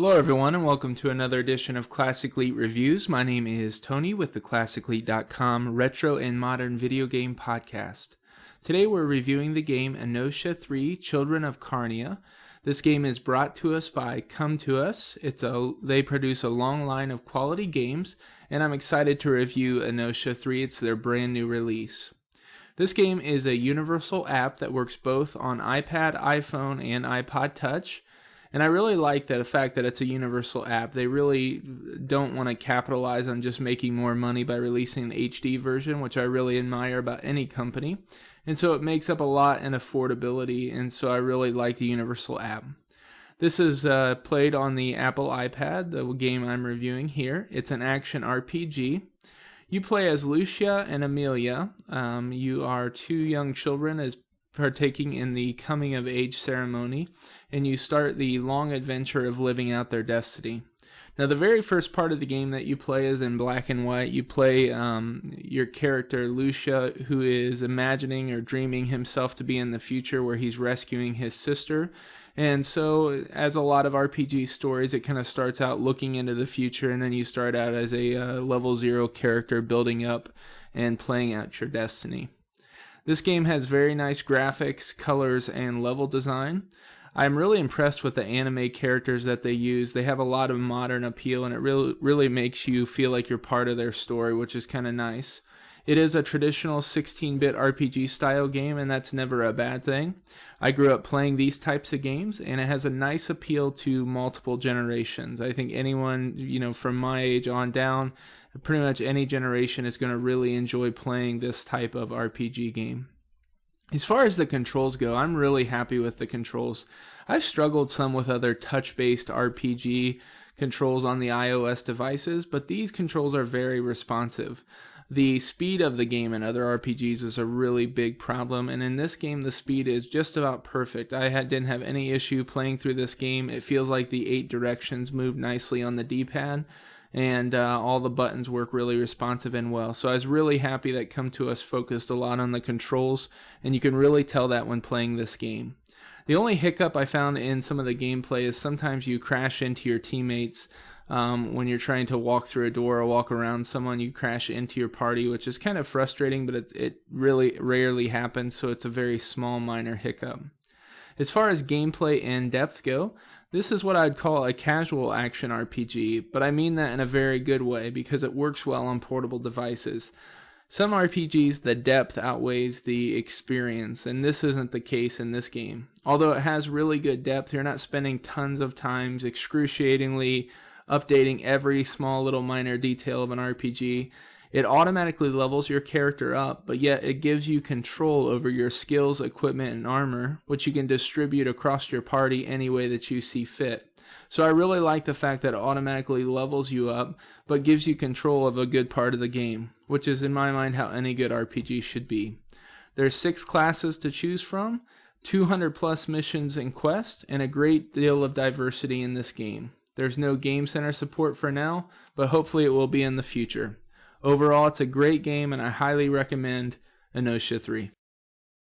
Hello everyone and welcome to another edition of Classic Elite Reviews. My name is Tony with the ClassicElite.com Retro and Modern Video Game Podcast. Today we're reviewing the game Inotia 3 Children of Carnia. This game is brought to us by Come To Us. They produce a long line of quality games, and I'm excited to review Inotia 3. It's their brand new release. This game is a universal app that works both on iPad, iPhone, and iPod Touch. And I really like the fact that it's a universal app. They really don't want to capitalize on just making more money by releasing an HD version, which I really admire about any company. And so it makes up a lot in affordability, and so I really like the universal app. This is played on the Apple iPad, the game I'm reviewing here. It's an action RPG. You play as Lucia and Amelia. You are two young children as partaking in the coming of age ceremony, and you start the long adventure of living out their destiny. Now, the very first part of the game that you play is in black and white. You play your character Lucia, who is imagining or dreaming himself to be in the future where he's rescuing his sister. And so, as a lot of RPG stories, it kind of starts out looking into the future, and then you start out as a level 0 character building up and playing out your destiny. This game has very nice graphics, colors, and level design. I'm really impressed with the anime characters that they use. They have a lot of modern appeal, and it really makes you feel like you're part of their story, which is kind of nice. It is a traditional 16-bit RPG style game, and that's never a bad thing. I grew up playing these types of games, and it has a nice appeal to multiple generations. I think anyone, from my age on down, pretty much any generation is going to really enjoy playing this type of RPG game. As far as the controls go, I'm really happy with the controls. I've struggled some with other touch-based RPG controls on the iOS devices, but these controls are very responsive. The speed of the game in other RPGs is a really big problem, and in this game the speed is just about perfect. I didn't have any issue playing through this game. It feels like the 8 directions move nicely on the D-pad, and all the buttons work really responsive and well. So I was really happy that Come To Us focused a lot on the controls, and you can really tell that when playing this game. The only hiccup I found in some of the gameplay is sometimes you crash into your teammates when you're trying to walk through a door or walk around someone. You crash into your party, which is kind of frustrating, but it really rarely happens, so it's a very small minor hiccup. As far as gameplay and depth go, this is what I'd call a casual action RPG, but I mean that in a very good way because it works well on portable devices. Some RPGs, the depth outweighs the experience, and this isn't the case in this game. Although it has really good depth, you're not spending tons of times excruciatingly updating every small little minor detail of an RPG. It automatically levels your character up, but yet it gives you control over your skills, equipment, and armor, which you can distribute across your party any way that you see fit. So I really like the fact that it automatically levels you up, but gives you control of a good part of the game, which is in my mind how any good RPG should be. There's 6 classes to choose from, 200 plus missions and quests, and a great deal of diversity in this game. There's no Game Center support for now, but hopefully it will be in the future. Overall, it's a great game, and I highly recommend Inotia 3.